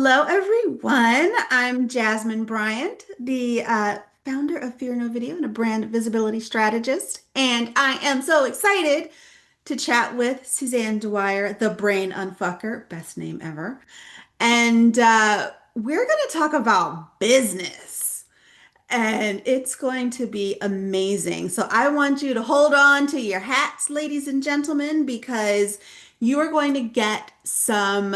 Hello, everyone. I'm Jasmine Bryant, the founder of Fear No Video and a brand visibility strategist. And I am so excited to chat with Suzanne Dwyer, the Brain Unfucker, best name ever. And we're going to talk about business. And it's going to be amazing. So I want you to hold on to your hats, ladies and gentlemen, because you are going to get some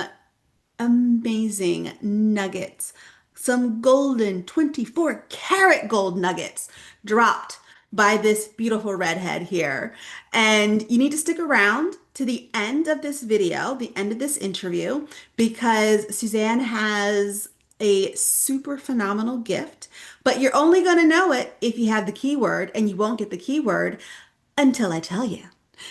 amazing nuggets. Some golden 24 karat gold nuggets dropped by this beautiful redhead here. And you need to stick around to the end of this video, the end of this interview, because Suzanne has a super phenomenal gift, but you're only going to know it if you have the keyword, and you won't get the keyword until I tell you.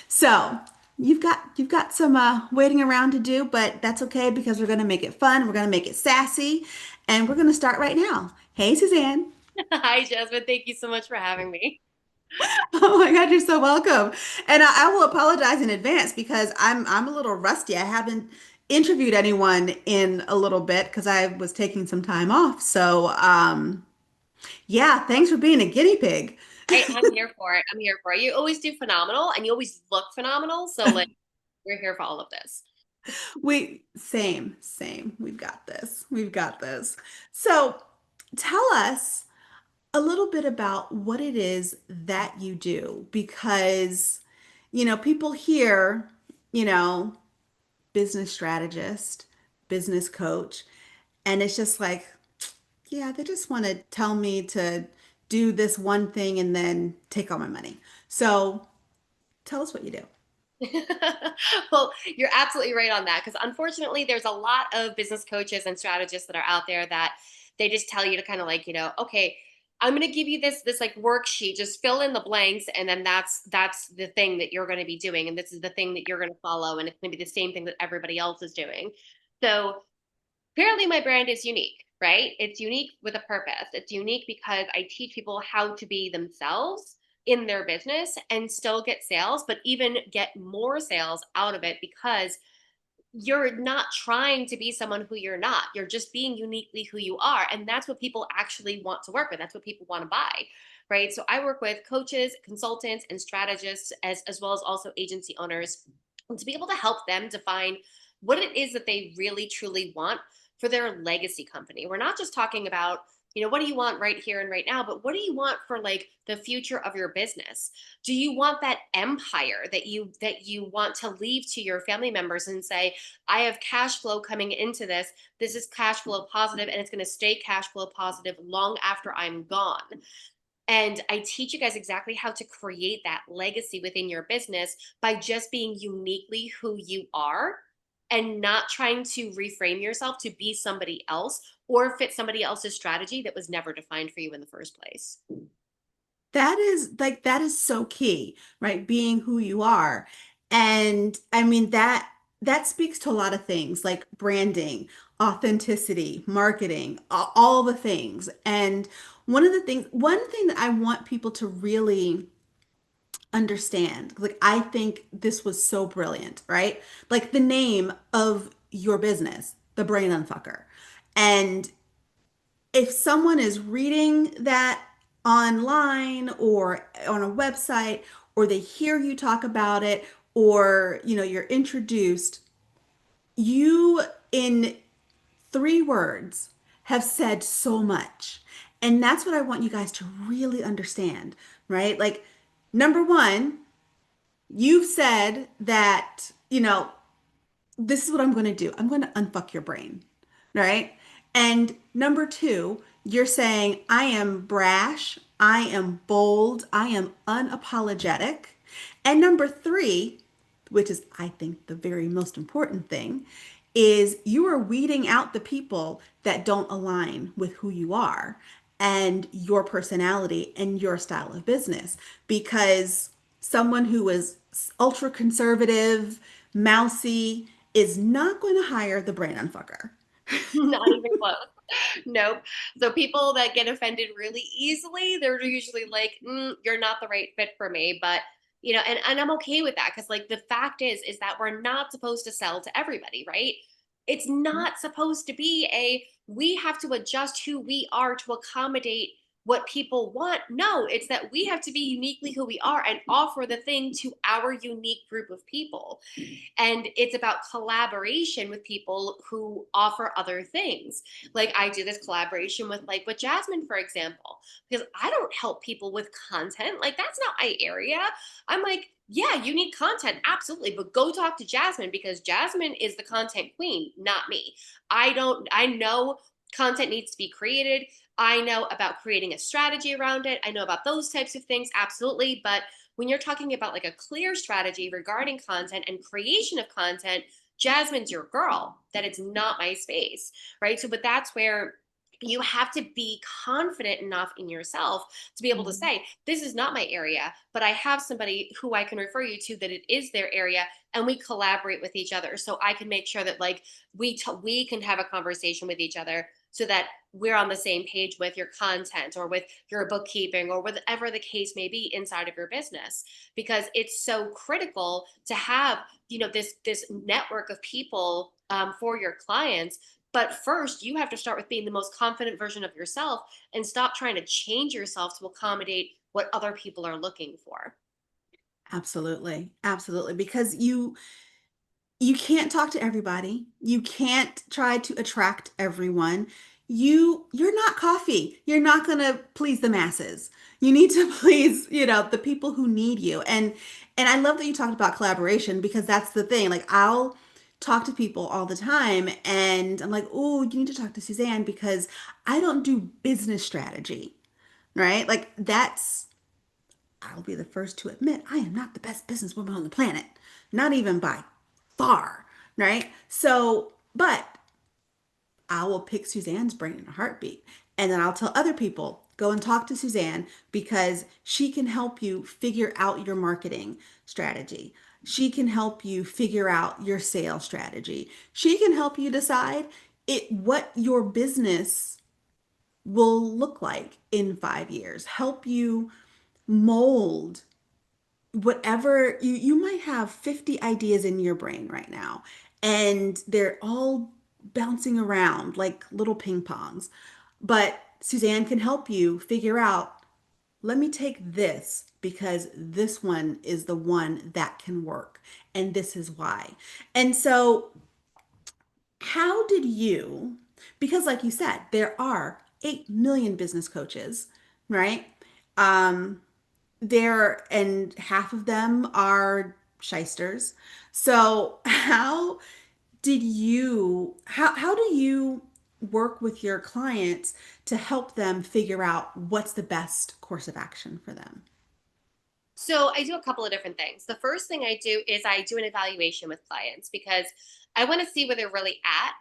So you've got some waiting around to do, but that's okay because we're gonna make it fun. We're gonna make it sassy, and we're gonna start right now. Hey, Suzanne. Hi, Jasmine. Thank you so much for having me. Oh my God, you're so welcome. And I will apologize in advance because I'm a little rusty. I haven't interviewed anyone in a little bit because I was taking some time off. So yeah, thanks for being a guinea pig. I'm here for it. I'm here for it. You always do phenomenal and you always look phenomenal. So, like, we're here for all of this. We same. We've got this. We've got this. So tell us a little bit about what it is that you do because, people hear, you know, business strategist, business coach, and it's just like, yeah, they just want to tell me to do this one thing and then take all my money. So tell us what you do. Well, you're absolutely right on that because unfortunately, there's a lot of business coaches and strategists that are out there that they just tell you to kind of like, okay, I'm going to give you this like worksheet, just fill in the blanks, and then that's the thing that you're going to be doing, and this is the thing that you're going to follow, and it's going to be the same thing that everybody else is doing. So apparently my brand is unique, right? It's unique with a purpose. It's unique because I teach people how to be themselves in their business and still get sales, but even get more sales out of it because you're not trying to be someone who you're not. You're just being uniquely who you are. And that's what people actually want to work with. That's what people want to buy. Right. So I work with coaches, consultants, and strategists, as well as also agency owners, and to be able to help them define what it is that they really truly want for their legacy company. We're not just talking about, what do you want right here and right now, but what do you want for like the future of your business? Do you want that empire that you want to leave to your family members and say, I have cash flow coming into this. This is cash flow positive and it's going to stay cash flow positive long after I'm gone. And I teach you guys exactly how to create that legacy within your business by just being uniquely who you are and not trying to reframe yourself to be somebody else or fit somebody else's strategy that was never defined for you in the first place. That is so key, right? Being who you are. And I mean that speaks to a lot of things like branding, authenticity, marketing, all the things. And one thing that I want people to really understand, like I think this was so brilliant, right? Like the name of your business, the Brain Unfucker. And if someone is reading that online or on a website, or they hear you talk about it, or you're introduced, you in 3 words have said so much. And that's what I want you guys to really understand, right? Like, number one, you've said that, this is what I'm going to do. I'm going to unfuck your brain, right? And number two, you're saying, I am brash, I am bold, I am unapologetic. And number three, which is, I think, the very most important thing, is you are weeding out the people that don't align with who you are and your personality and your style of business. Because someone who is ultra conservative, mousy, is not going to hire the brain unfucker. Not even close. Nope. So people that get offended really easily, they're usually like, you're not the right fit for me. But and I'm okay with that because like the fact is that we're not supposed to sell to everybody, right? It's not supposed to be a, we have to adjust who we are to accommodate what people want. No, it's that we have to be uniquely who we are and offer the thing to our unique group of people. And it's about collaboration with people who offer other things. Like I do this collaboration with Jasmine, for example, because I don't help people with content. Like that's not my area. I'm like, yeah, you need content, absolutely, but go talk to Jasmine because Jasmine is the content queen, not me. I know content needs to be created. I know about creating a strategy around it. I know about those types of things, absolutely. But when you're talking about like a clear strategy regarding content and creation of content, Jasmine's your girl. That it's not my space, right? So, but that's where you have to be confident enough in yourself to be able to Mhm. say, this is not my area, but I have somebody who I can refer you to that it is their area, and we collaborate with each other. So I can make sure that like we can have a conversation with each other so that we're on the same page with your content or with your bookkeeping or whatever the case may be inside of your business, because it's so critical to have, this network of people, for your clients. But first you have to start with being the most confident version of yourself and stop trying to change yourself to accommodate what other people are looking for. Absolutely. Absolutely. Because you can't talk to everybody. You can't try to attract everyone. You're not coffee. You're not going to please the masses. You need to please, the people who need you. And I love that you talked about collaboration because that's the thing. Like I'll talk to people all the time and I'm like, "Oh, you need to talk to Suzanne because I don't do business strategy." Right? Like that's I'll be the first to admit I am not the best businesswoman on the planet, not even by far, right? So, but I will pick Suzanne's brain in a heartbeat. And then I'll tell other people, go and talk to Suzanne because she can help you figure out your marketing strategy. She can help you figure out your sales strategy. She can help you decide what your business will look like in 5 years, help you mold whatever you might have 50 ideas in your brain right now and they're all bouncing around like little ping pongs, but Suzanne can help you figure out, let me take this because this one is the one that can work and this is why. And so how did you, because like you said there are 8 million business coaches, right? um there and half of them are shysters. So how do you work with your clients to help them figure out what's the best course of action for them? So I do a couple of different things. The first thing I do is I do an evaluation with clients because I want to see where they're really at.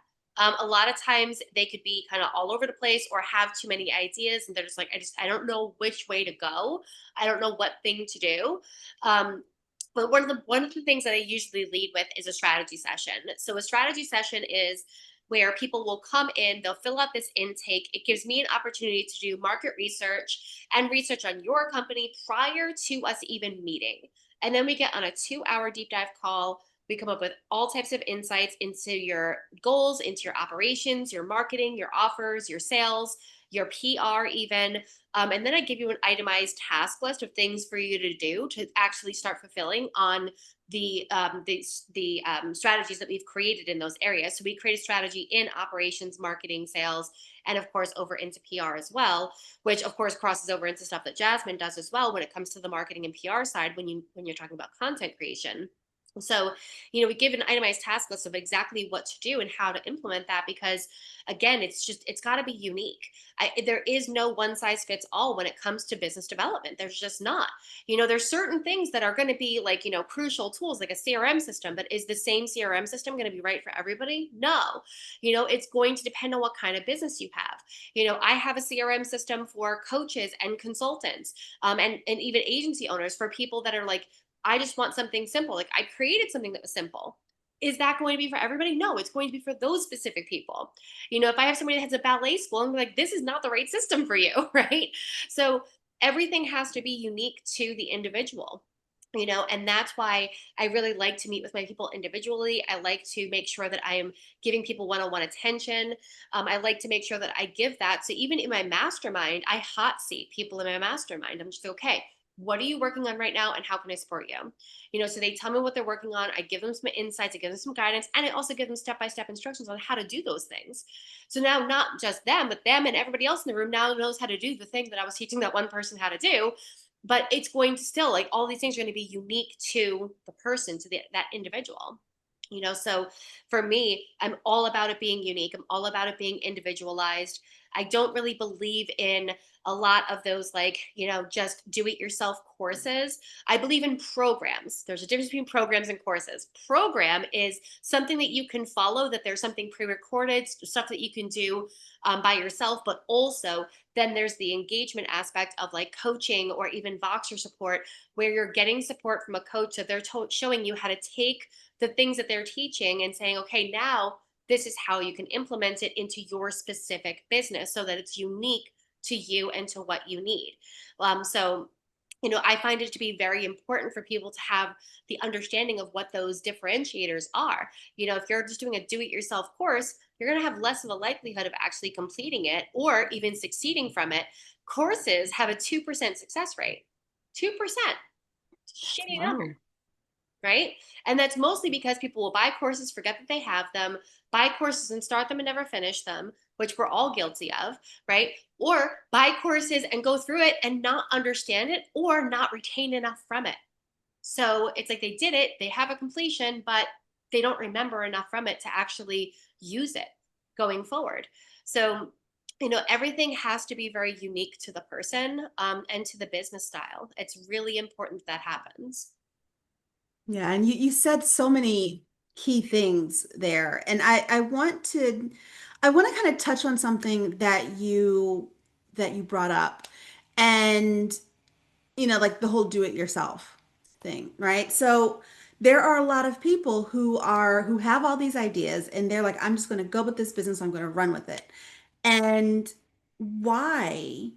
A lot of times they could be kind of all over the place or have too many ideas, and they're just like, I don't know which way to go. I don't know what thing to do. But one of the things that I usually lead with is a strategy session. So a strategy session is where people will come in, they'll fill out this intake. It gives me an opportunity to do market research and research on your company prior to us even meeting. And then we get on a 2 hour deep dive call. We come up with all types of insights into your goals, into your operations, your marketing, your offers, your sales, your PR, even. And then I give you an itemized task list of things for you to do to actually start fulfilling on the strategies that we've created in those areas. So we create a strategy in operations, marketing, sales, and of course over into PR as well, which of course crosses over into stuff that Jasmine does as well when it comes to the marketing and PR side when you're talking about content creation. So, we give an itemized task list of exactly what to do and how to implement that because, again, it's got to be unique. There is no one size fits all when it comes to business development. There's just not. There's certain things that are going to be like, crucial tools like a CRM system, but is the same CRM system going to be right for everybody? No. It's going to depend on what kind of business you have. I have a CRM system for coaches and consultants, and even agency owners for people that are like, I just want something simple. Like I created something that was simple. Is that going to be for everybody? No, it's going to be for those specific people. If I have somebody that has a ballet school, I'm like, this is not the right system for you, right? So everything has to be unique to the individual. And that's why I really like to meet with my people individually. I like to make sure that I am giving people one-on-one attention. I like to make sure that I give that. So even in my mastermind, I hot seat people in my mastermind. I'm just okay, what are you working on right now and how can I support you? So they tell me what they're working on. I give them some insights, I give them some guidance, and I also give them step-by-step instructions on how to do those things. So now not just them, but them and everybody else in the room now knows how to do the thing that I was teaching that one person how to do. But it's going to still, like, all these things are going to be unique to the person, to that individual. So for me, I'm all about it being unique. I'm all about it being individualized. I don't really believe in a lot of those, like, just do it yourself courses. I believe in programs. There's a difference between programs and courses. Program is something that you can follow, that there's something pre-recorded, stuff that you can do by yourself, but also then there's the engagement aspect of like coaching or even Voxer support, where you're getting support from a coach that they're showing you how to take the things that they're teaching and saying, okay, now this is how you can implement it into your specific business so that it's unique to you and to what you need. So I find it to be very important for people to have the understanding of what those differentiators are. If you're just doing a do it yourself course, you're going to have less of a likelihood of actually completing it or even succeeding from it. Courses have a 2% success rate. 2%. Shitty number, Wow. right? And that's mostly because people will buy courses, forget that they have them, buy courses and start them and never finish them, which we're all guilty of, right? Or buy courses and go through it and not understand it or not retain enough from it. So it's like they did it, they have a completion, but they don't remember enough from it to actually use it going forward. So everything has to be very unique to the person, and to the business style. It's really important that happens. Yeah, and you said so many key things there. And I want to kind of touch on something that you brought up. And like the whole do it yourself thing, right? So there are a lot of people who have all these ideas and they're like, I'm just going to go with this business, I'm going to run with it. And why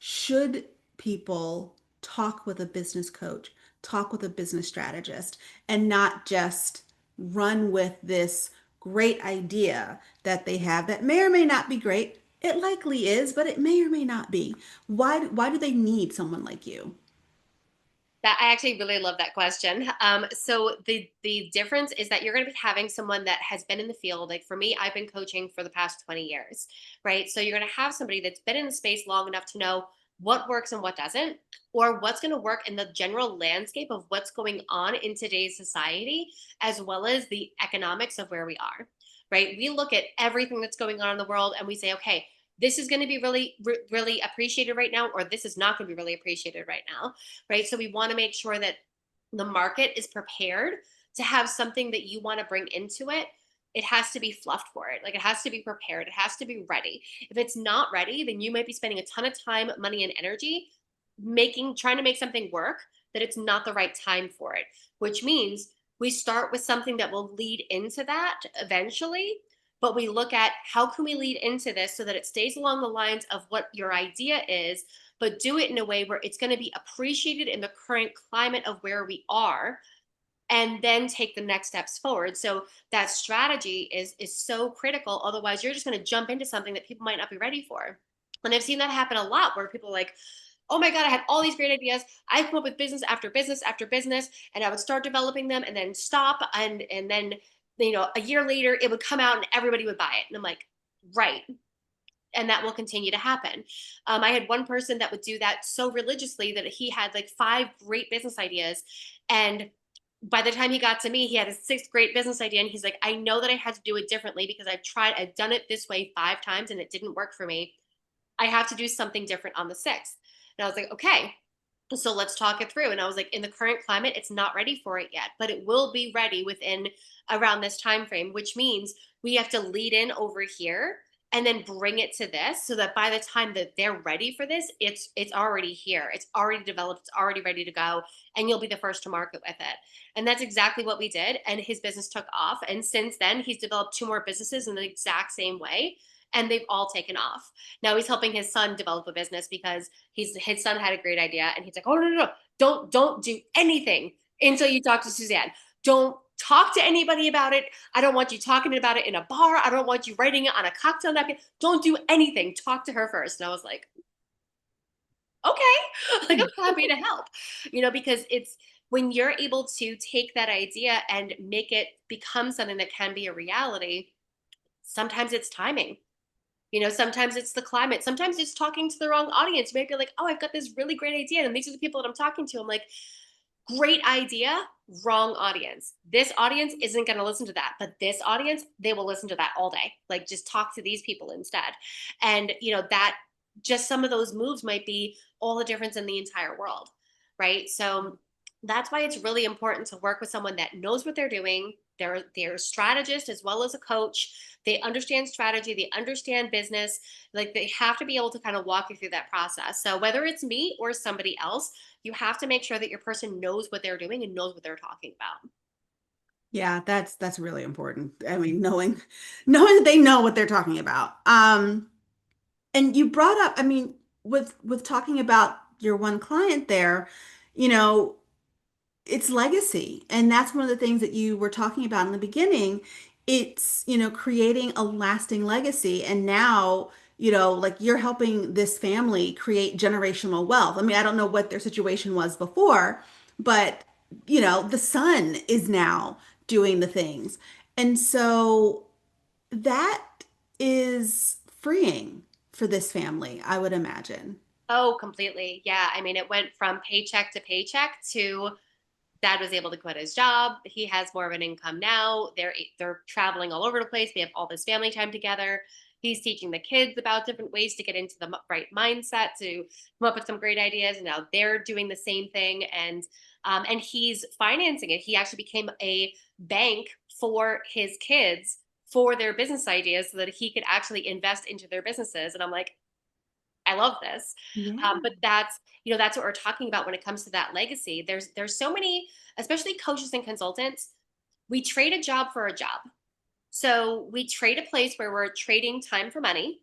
should people talk with a business coach, talk with a business strategist, and not just run with this great idea that they have that may or may not be great? It likely is, but it may or may not be. Why do they need someone like you? That I actually really love that question. So the difference is that you're going to be having someone that has been in the field. Like for me, I've been coaching for the past 20 years, right? So you're going to have somebody that's been in the space long enough to know what works and what doesn't, or what's going to work in the general landscape of what's going on in today's society, as well as the economics of where we are, right? We look at everything that's going on in the world and we say, okay, this is going to be really, really appreciated right now, or this is not going to be really appreciated right now, right? So we want to make sure that the market is prepared to have something that you want to bring into it. It has to be fluffed for it. Like it has to be prepared. It has to be ready. If it's not ready, then you might be spending a ton of time, money, and energy trying to make something work that it's not the right time for it, which means we start with something that will lead into that eventually, but we look at how can we lead into this so that it stays along the lines of what your idea is, but do it in a way where it's going to be appreciated in the current climate of where we are, and then take the next steps forward. So that strategy is so critical. Otherwise, you're just going to jump into something that people might not be ready for. And I've seen that happen a lot where people are like, oh my God, I had all these great ideas. I come up with business after business after business, and I would start developing them and then stop. And then, a year later, it would come out and everybody would buy it. And I'm like, right. And that will continue to happen. I had one person that would do that so religiously that he had like 5 great business ideas. And by the time he got to me, he had a 6th great business idea. And he's like, I know that I had to do it differently because I've done it this way 5 times and it didn't work for me. I have to do something different on the 6th. And I was like, okay, so let's talk it through. And I was like, in the current climate, it's not ready for it yet, but it will be ready within around this time frame, which means we have to lead in over here and then bring it to this so that by the time that they're ready for this, it's already here. It's already developed, it's already ready to go, and you'll be the first to market with it. And that's exactly what we did. And his business took off. And since then, he's developed 2 more businesses in the exact same way. and they've all taken off. Now he's helping his son develop a business because his son had a great idea, and he's like, oh no, no, no, don't do anything until you talk to Suzanne. Don't talk to anybody about it. I don't want you talking about it in a bar. I don't want you writing it on a cocktail napkin. Don't do anything. Talk to her first. And I was like, okay, like I'm happy to help, because it's when you're able to take that idea and make it become something that can be a reality. Sometimes it's timing. Sometimes it's the climate. Sometimes it's talking to the wrong audience. You might be like, oh, I've got this really great idea. And these are the people that I'm talking to. I'm like, great idea, wrong audience. This audience isn't going to listen to that, but this audience, they will listen to that all day. Like, just talk to these people instead. And, that just some of those moves might be all the difference in the entire world. Right. So that's why it's really important to work with someone that knows what they're doing. They're a strategist as well as a coach. They understand strategy, they understand business. Like, they have to be able to kind of walk you through that process. So whether it's me or somebody else, you have to make sure that your person knows what they're doing and knows what they're talking about. Yeah, that's really important. I mean, knowing that they know what they're talking about. And you brought up, I mean, with talking about your one client there, you know, it's legacy. And that's one of the things that you were talking about in the beginning. It's, creating a lasting legacy. And now, like you're helping this family create generational wealth. I mean, I don't know what their situation was before, but, the son is now doing the things. And so that is freeing for this family, I would imagine. Oh, completely. Yeah. I mean, it went from paycheck to paycheck to dad was able to quit his job. He has more of an income now. They're traveling all over the place. They have all this family time together. He's teaching the kids about different ways to get into the right mindset to come up with some great ideas. And now they're doing the same thing, and he's financing it. He actually became a bank for his kids for their business ideas so that he could actually invest into their businesses. And I'm like, I love this. Yeah. But that's what we're talking about when it comes to that legacy. There's so many, especially coaches and consultants. We trade a job for a job. So we trade a place where we're trading time for money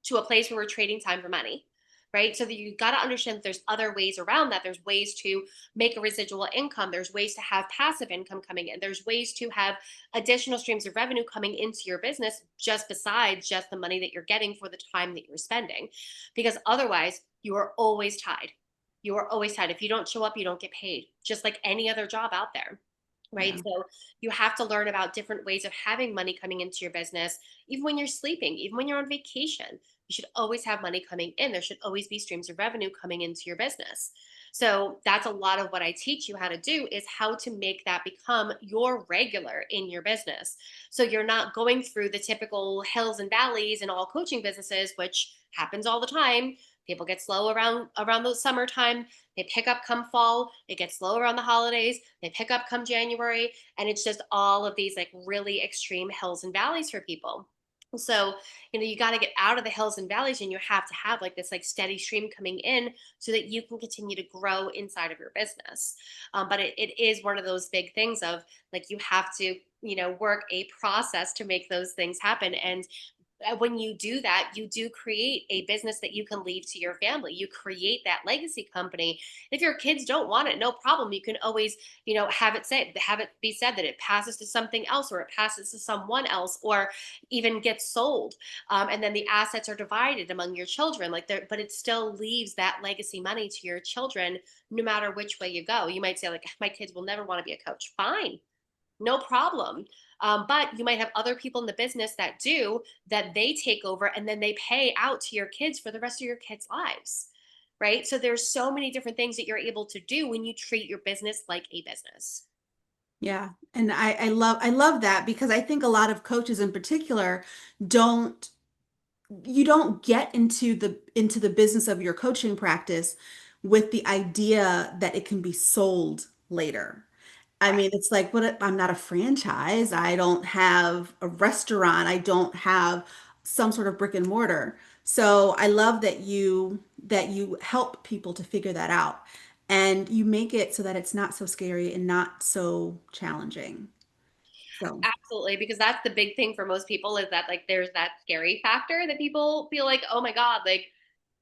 to a place where we're trading time for money, right? So that you got to understand that there's other ways around that. There's ways to make a residual income. There's ways to have passive income coming in. There's ways to have additional streams of revenue coming into your business just besides just the money that you're getting for the time that you're spending. Because otherwise, you are always tied. You are always tied. If you don't show up, you don't get paid, just like any other job out there. Right. Yeah. So you have to learn about different ways of having money coming into your business, even when you're sleeping, even when you're on vacation. You should always have money coming in. There should always be streams of revenue coming into your business. So that's a lot of what I teach you how to do is how to make that become your regular in your business. So you're not going through the typical hills and valleys in all coaching businesses, which happens all the time. People get slow around the summertime. They pick up come fall. It gets slow around the holidays. They pick up come January. And it's just all of these like really extreme hills and valleys for people. So, you got to get out of the hills and valleys, and you have to have like this like steady stream coming in so that you can continue to grow inside of your business. But it is one of those big things of like you have to, work a process to make those things happen. And when you do that, you do create a business that you can leave to your family. You create that legacy company. If your kids don't want it, no problem. You can always, have it be said that it passes to something else, or it passes to someone else, or even gets sold. And then the assets are divided among your children. But it still leaves that legacy money to your children, no matter which way you go. You might say, like, my kids will never want to be a coach. Fine, no problem. But you might have other people in the business that do, that they take over and then they pay out to your kids for the rest of your kids' lives. Right. So there's so many different things that you're able to do when you treat your business like a business. Yeah. And I love that because I think a lot of coaches in particular don't you don't get into the business of your coaching practice with the idea that it can be sold later. I Right. mean, it's like, I'm not a franchise. I don't have a restaurant. I don't have some sort of brick and mortar. So I love that you help people to figure that out and you make it so that it's not so scary and not so challenging. So, Absolutely, because that's the big thing for most people is that like there's that scary factor that people feel like, oh my God, like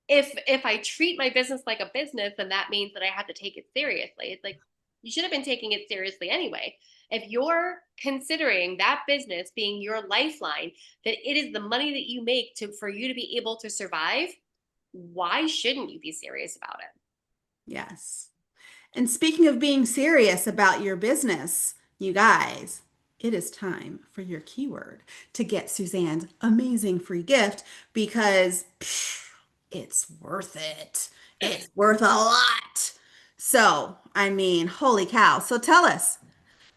if I treat my business like a business, then that means that I have to take it seriously. It's like you should have been taking it seriously anyway. If you're considering that business being your lifeline, that it is the money that you make to for you to be able to survive, why shouldn't you be serious about it? yes. And speaking of being serious about your business, you guys, it is time for your keyword to get Suzanne's amazing free gift because it's worth it. It's worth a lot. So, I mean, holy cow. So tell us,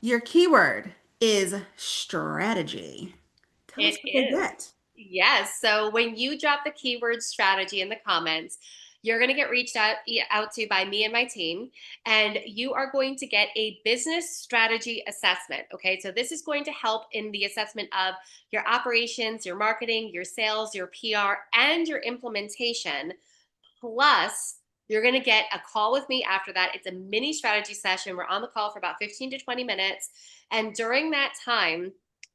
your keyword is strategy. Tell us It what they is. get. Yes. So when you drop the keyword strategy in the comments, you're going to get reached out to by me and my team, and you are going to get a business strategy assessment. Okay. So this is going to help in the assessment of your operations, your marketing, your sales, your PR, and your implementation. Plus, you're going to get a call with me after that. It's a mini strategy session. We're on the call for about 15 to 20 minutes. And during that time,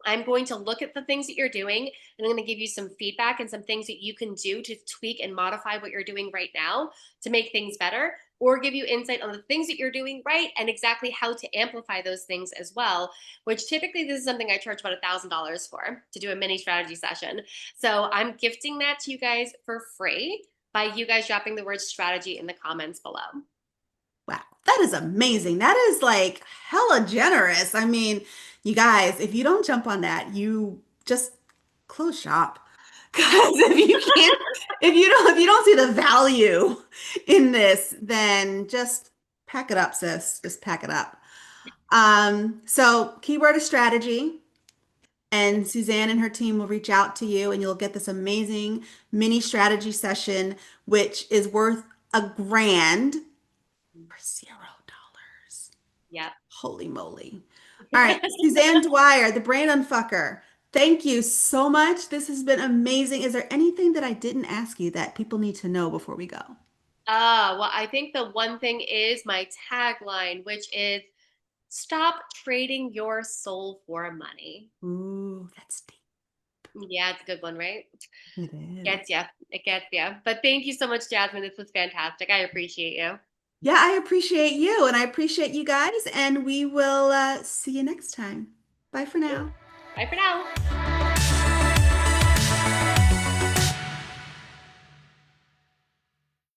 I'm going to look at the things that you're doing and I'm going to give you some feedback and some things that you can do to tweak and modify what you're doing right now to make things better, or give you insight on the things that you're doing right and exactly how to amplify those things as well. Which typically, this is something I charge about $1,000 for to do a mini strategy session. So I'm gifting that to you guys for free by you guys dropping the word strategy in the comments below. Wow, that is amazing. That is like hella generous. I mean, you guys, if you don't jump on that, you just close shop. Because if you don't see the value in this, then just pack it up, sis. Just pack it up. So keyword is strategy, and Suzanne and her team will reach out to you, and you'll get this amazing mini strategy session, which is worth $1,000 for $0. Yep. Holy moly. All right, Suzanne Dwyer, the Brain Unfucker. Thank you so much. This has been amazing. Is there anything that I didn't ask you that people need to know before we go? Well, I think the one thing is my tagline, which is stop trading your soul for money. Ooh, that's deep. Yeah, it's a good one, right? It is. Gets ya. It gets ya. But thank you so much, Jasmine. This was fantastic. I appreciate you. Yeah, I appreciate you and I appreciate you guys, and we will see you next time. Bye for now. Bye for now.